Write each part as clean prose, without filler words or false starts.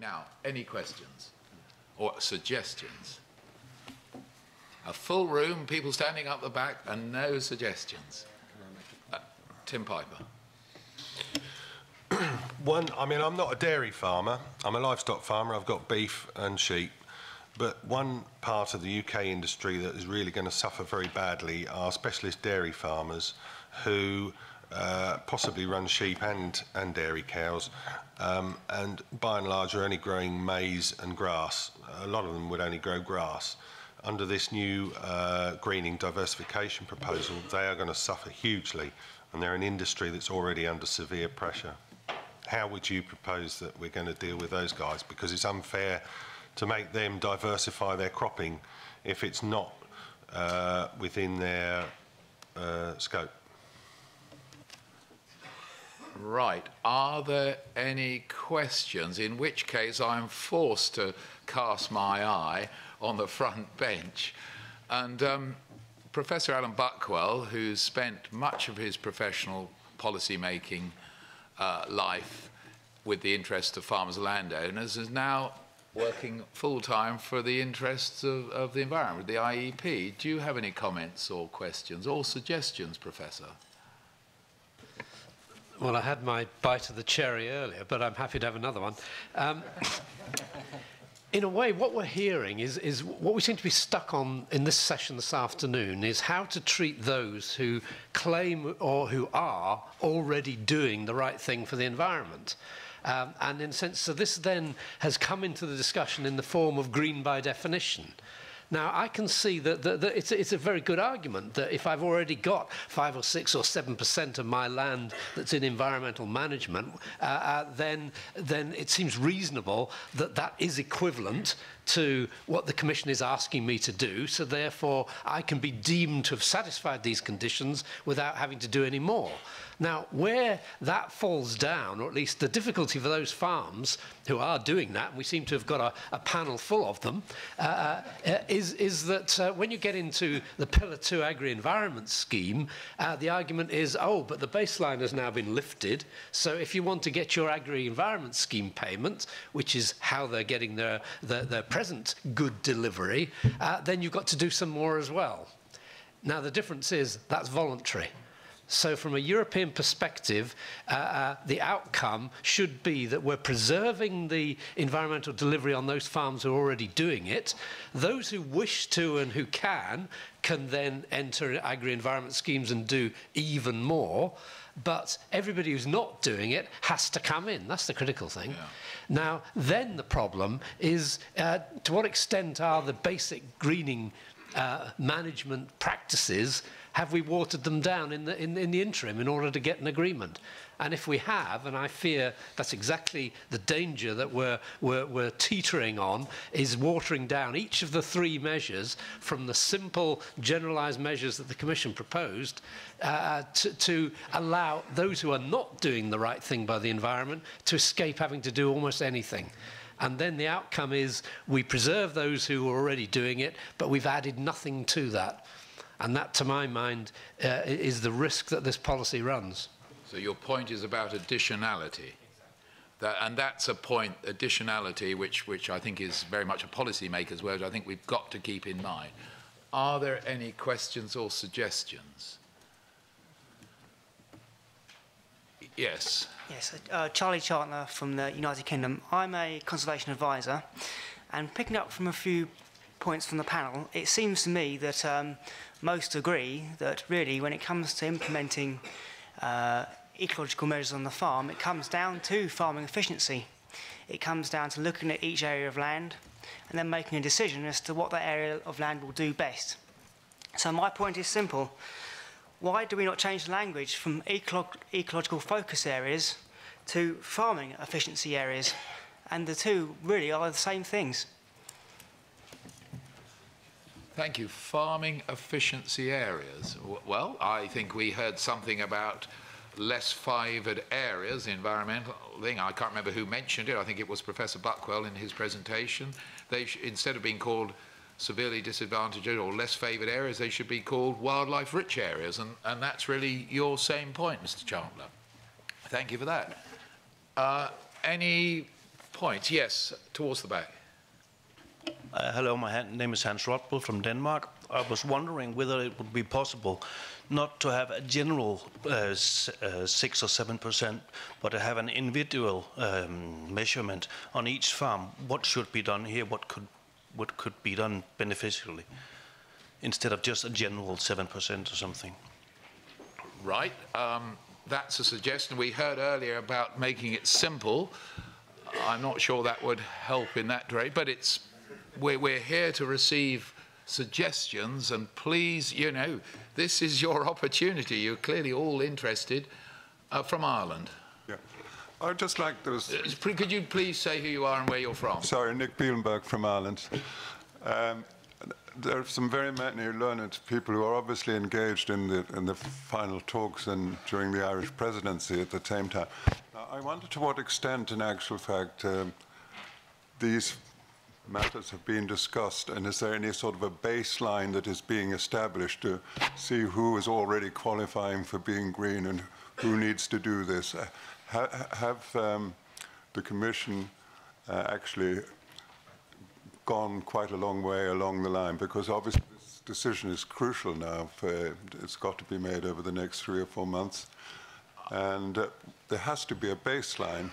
Now, any questions or suggestions? A full room, people standing up the back, and no suggestions. Tim Piper. I mean, I'm not a dairy farmer. I'm a livestock farmer. I've got beef and sheep. But one part of the UK industry that is really going to suffer very badly are specialist dairy farmers who possibly run sheep and dairy cows, and by and large are only growing maize and grass. A lot of them would only grow grass. Under this new greening diversification proposal, they are going to suffer hugely, and they're an industry that's already under severe pressure. How would you propose that we're going to deal with those guys? Because it's unfair to make them diversify their cropping if it's not within their scope. Right. Are there any questions? In which case I'm forced to cast my eye on the front bench. And Professor Alan Buckwell, who's spent much of his professional policy-making life with the interests of farmers and landowners, is now working full-time for the interests of the environment, the IEP. Do you have any comments or questions or suggestions, Professor? Well, I had my bite of the cherry earlier, but I'm happy to have another one. In a way, what we're hearing is what we seem to be stuck on in this session this afternoon is how to treat those who claim or who are already doing the right thing for the environment. And in a sense, so this then has come into the discussion in the form of green by definition. Now, I can see that it's a very good argument that if I've already got 5 or 6 or 7% of my land that's in environmental management, then it seems reasonable that that is equivalent to what the Commission is asking me to do, so therefore I can be deemed to have satisfied these conditions without having to do any more. Now, where that falls down, or at least the difficulty for those farms who are doing that, and we seem to have got a panel full of them, is that when you get into the Pillar 2 Agri-Environment Scheme, the argument is, oh, but the baseline has now been lifted, so if you want to get your Agri-Environment Scheme payment, which is how they're getting their present good delivery, then you've got to do some more as well. Now, the difference is that's voluntary. So from a European perspective, the outcome should be that we're preserving the environmental delivery on those farms who are already doing it. Those who wish to and who can then enter agri-environment schemes and do even more. But everybody who's not doing it has to come in. That's the critical thing. Yeah. Now, then the problem is to what extent are the basic greening management practices, have we watered them down in the interim in order to get an agreement? And if we have, and I fear that's exactly the danger that we're teetering on, is watering down each of the 3 measures from the simple generalised measures that the Commission proposed to allow those who are not doing the right thing by the environment to escape having to do almost anything. And then the outcome is we preserve those who are already doing it, but we've added nothing to that. And that, to my mind, is the risk that this policy runs. So your point is about additionality. And that's a point, additionality, which I think is very much a policymaker's word, I think we've got to keep in mind. Are there any questions or suggestions? Yes. Yes, Charlie Chartner from the United Kingdom. I'm a conservation advisor, and picking up from a few points from the panel, it seems to me that most agree that really when it comes to implementing ecological measures on the farm, it comes down to farming efficiency. It comes down to looking at each area of land and then making a decision as to what that area of land will do best. So my point is simple. Why do we not change the language from ecological focus areas to farming efficiency areas? And the two really are the same things. Thank you. Farming efficiency areas. Well, I think we heard something about less favoured areas, the environmental thing. I can't remember who mentioned it. I think it was Professor Buckwell in his presentation. They instead of being called severely disadvantaged or less favoured areas, they should be called wildlife-rich areas, and that's really your same point, Mr. Chandler. Thank you for that. Any points. Yes, towards the back. Hello, my name is Hans Rotbull from Denmark. I was wondering whether it would be possible not to have a general 6 or 7%, but to have an individual measurement on each farm. What should be done here? What could be done beneficially, instead of just a general 7% or something? Right. That's a suggestion. We heard earlier about making it simple. I'm not sure that would help in that direction, but we're here to receive suggestions, and please, you know, this is your opportunity. You're clearly all interested. From Ireland. Yeah. I'd just like those... Could you please say who you are and where you're from? Sorry, Nick Bielenberg from Ireland. There are some very many learned people who are obviously engaged in the final talks and during the Irish presidency at the same time. I wonder to what extent, in actual fact, these matters have been discussed, and is there any sort of a baseline that is being established to see who is already qualifying for being green and who needs to do this? Have the Commission actually gone quite a long way along the line? Because obviously this decision is crucial now. It's got to be made over the next 3 or 4 months. And there has to be a baseline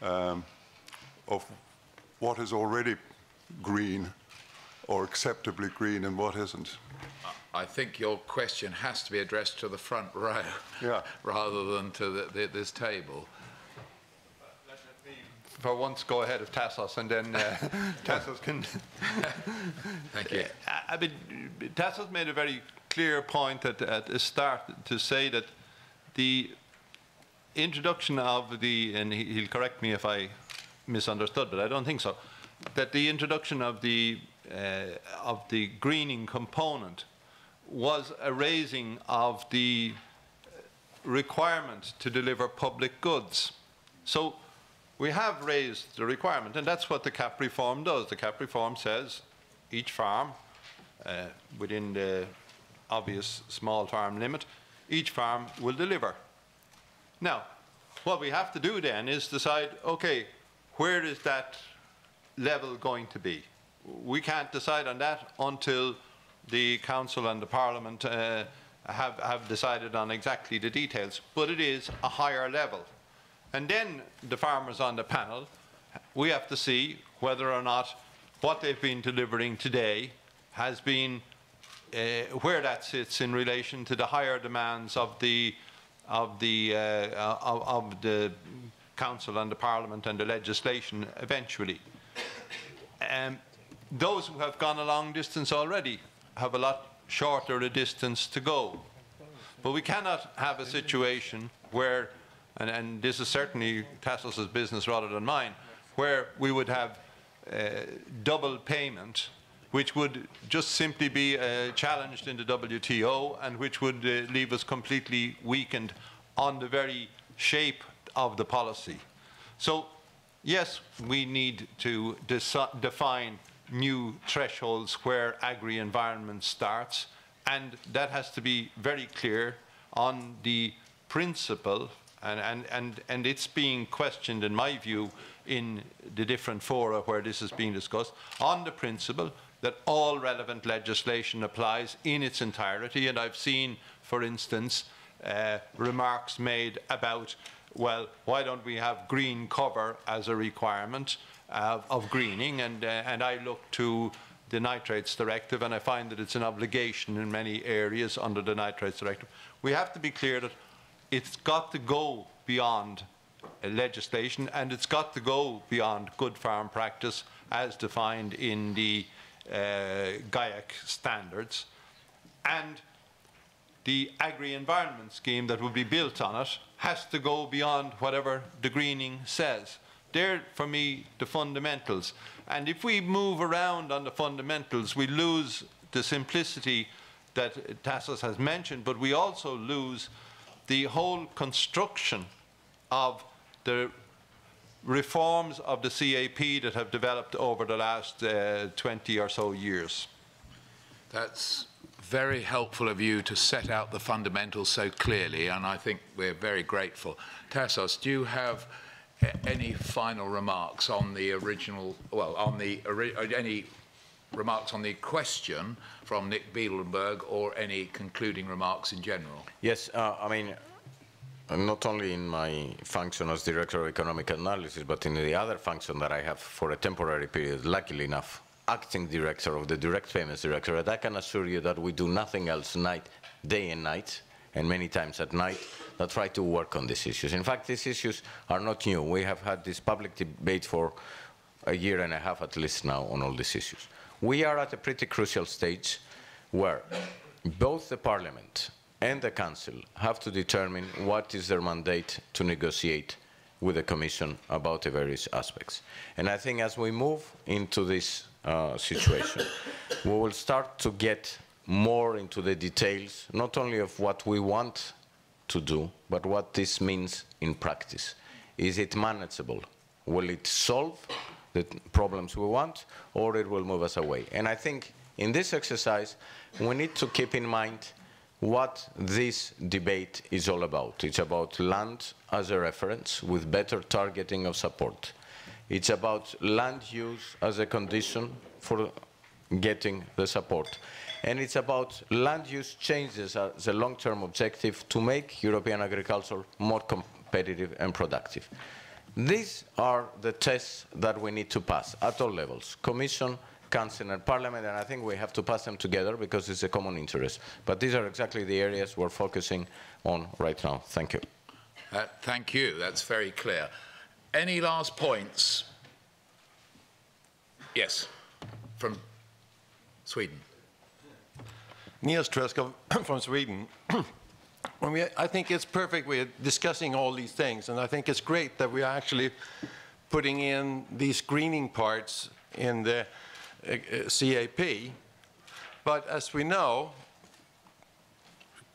of what is already green or acceptably green and what isn't. I think your question has to be addressed to the front row, yeah, rather than to this table. Let me, for once, go ahead of Tassos, and then Tassos can... Thank you. I mean, Tassos made a very clear point at the start to say that the introduction of the, and he'll correct me if I misunderstood, but I don't think so, that the introduction of the greening component was a raising of the requirement to deliver public goods. So we have raised the requirement, and that's what the CAP reform does. The CAP reform says each farm, within the obvious small farm limit, each farm will deliver. Now, what we have to do then is decide, okay, where is that level going to be? We can't decide on that until the Council and the Parliament have decided on exactly the details, but it is a higher level. And then the farmers on the panel, we have to see whether or not what they've been delivering today has been, where that sits in relation to the higher demands of the Council and the Parliament and the legislation eventually. Those who have gone a long distance already have a lot shorter a distance to go. But we cannot have a situation where, and this is certainly Tassos' business rather than mine, where we would have double payment, which would just simply be challenged in the WTO and which would leave us completely weakened on the very shape of the policy. So, yes, we need to define new thresholds where agri-environment starts, and that has to be very clear on the principle, and it's being questioned, in my view, in the different fora where this is being discussed, on the principle that all relevant legislation applies in its entirety. And I've seen, for instance, remarks made about, well, why don't we have green cover as a requirement of greening? And I look to the Nitrates Directive, and I find that it's an obligation in many areas under the Nitrates Directive. We have to be clear that it's got to go beyond legislation, and it's got to go beyond good farm practice as defined in the GAIAC standards. And the agri-environment scheme that will be built on it has to go beyond whatever the greening says. They're, for me, the fundamentals. And if we move around on the fundamentals, we lose the simplicity that Tassos has mentioned, but we also lose the whole construction of the reforms of the CAP that have developed over the last 20 or so years. That's very helpful of you to set out the fundamentals so clearly, and I think we're very grateful. Tassos, do you have any final remarks on the original, well, on the, any remarks on the question from Nick Bielenberg, or any concluding remarks in general? Yes, I mean, not only in my function as Director of Economic Analysis, but in the other function that I have for a temporary period, luckily enough, Acting Director of the Direct Payments Directorate, I can assure you that we do nothing else day and night, and many times at night, that try to work on these issues. In fact, these issues are not new. We have had this public debate for a year and a half at least now on all these issues. We are at a pretty crucial stage where both the Parliament and the Council have to determine what is their mandate to negotiate with the Commission about the various aspects. And I think as we move into this situation, we will start to get more into the details, not only of what we want to do, but what this means in practice. Is it manageable? Will it solve the problems we want, or it will move us away? And I think in this exercise, we need to keep in mind what this debate is all about. It's about land as a reference with better targeting of support. It's about land use as a condition for getting the support. And it's about land use changes as a long-term objective to make European agriculture more competitive and productive. These are the tests that we need to pass at all levels, Commission, Council and Parliament, and I think we have to pass them together because it's a common interest. But these are exactly the areas we're focusing on right now. Thank you. Thank you. That's very clear. Any last points? Yes, from Sweden. Niels Treskov from Sweden. I think it's perfect we're discussing all these things, and I think it's great that we are actually putting in these greening parts in the CAP. But as we know,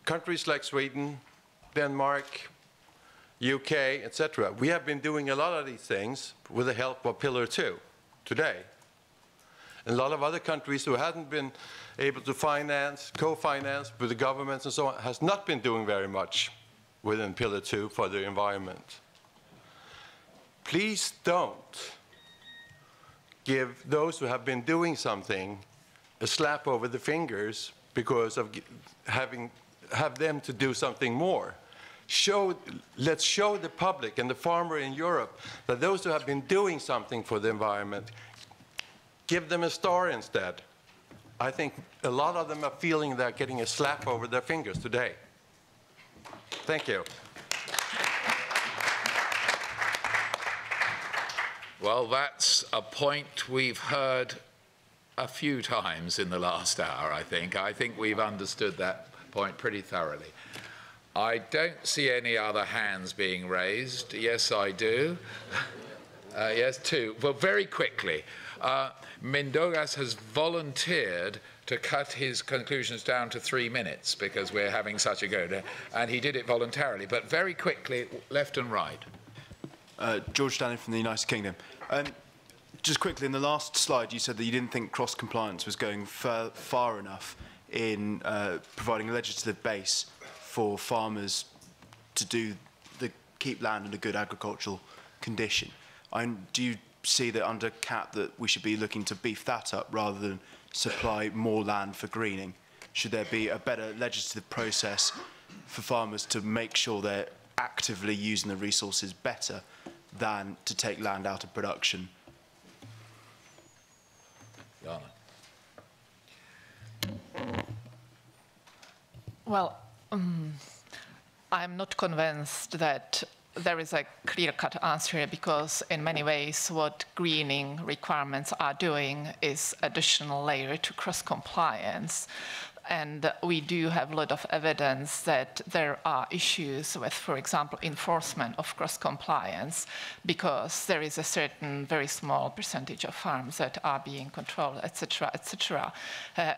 countries like Sweden, Denmark, UK, etc., we have been doing a lot of these things with the help of Pillar 2 today. And a lot of other countries who hadn't been able to finance, co-finance with the governments and so on, has not been doing very much within Pillar 2 for the environment. Please don't give those who have been doing something a slap over the fingers because of have them to do something more. Let's show the public and the farmer in Europe that those who have been doing something for the environment, give them a star instead. I think a lot of them are feeling they're getting a slap over their fingers today. Thank you. Well, that's a point we've heard a few times in the last hour, I think. I think we've understood that point pretty thoroughly. I don't see any other hands being raised. Yes, I do. Yes, two. Well, very quickly. Mindaugas has volunteered to cut his conclusions down to 3 minutes because we're having such a go, and he did it voluntarily. But very quickly, left and right. George Stanley from the United Kingdom. Just quickly, in the last slide, you said that you didn't think cross-compliance was going far enough in providing a legislative base for farmers to keep land in a good agricultural condition. Do you see that under CAP that we should be looking to beef that up rather than supply more land for greening? Should there be a better legislative process for farmers to make sure they're actively using the resources better than to take land out of production? Jana. Well, I'm not convinced that there is a clear-cut answer, because in many ways what greening requirements are doing is additional layer to cross-compliance. And we do have a lot of evidence that there are issues with, for example, enforcement of cross-compliance, because there is a certain very small percentage of farms that are being controlled, etc., etc.,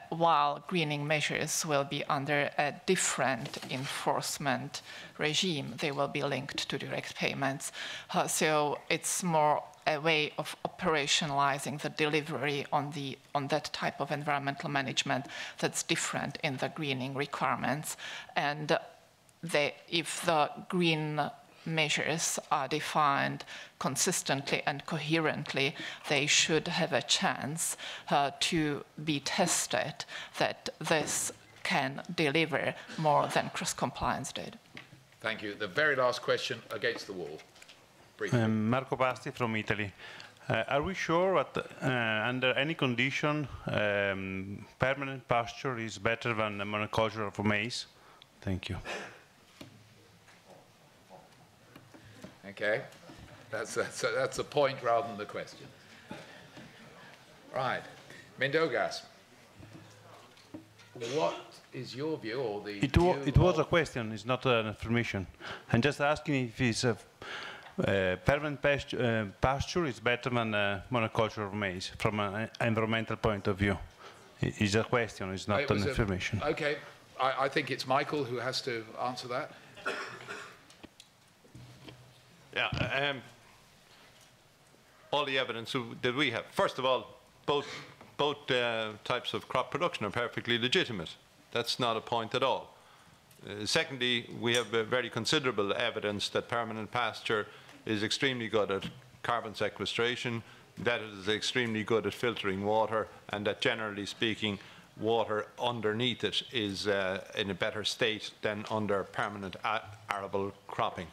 while greening measures will be under a different enforcement regime. They will be linked to direct payments. So it's more a way of operationalizing the delivery on that type of environmental management that's different in the greening requirements. And if the green measures are defined consistently and coherently, they should have a chance to be tested that this can deliver more than cross-compliance did. Thank you. The very last question against the wall. Briefly. Marco Pasti from Italy. Are we sure that under any condition permanent pasture is better than monoculture of maize? Thank you. Okay, that's a point rather than the question. Right, Mindaugas, what is your view, or the It was a question, it's not an affirmation. I'm just asking if it's a permanent pasture is better than monoculture of maize from an environmental point of view. It's a question, it's not an affirmation. Okay, I think it's Michael who has to answer that. Yeah, all the evidence that we have. First of all, both types of crop production are perfectly legitimate. That's not a point at all. Secondly, we have very considerable evidence that permanent pasture is extremely good at carbon sequestration, that it is extremely good at filtering water, and that generally speaking, water underneath it is in a better state than under permanent arable cropping.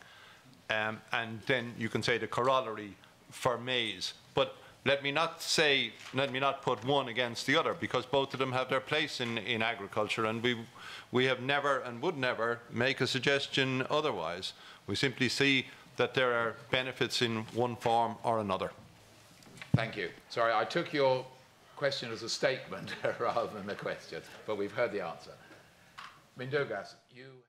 And then you can say the corollary for maize. But let me not put one against the other, because both of them have their place in agriculture, and we have never and would never make a suggestion otherwise. We simply see that there are benefits in one form or another. Thank you. Sorry, I took your question as a statement rather than a question, but we've heard the answer. Mindaugas, you...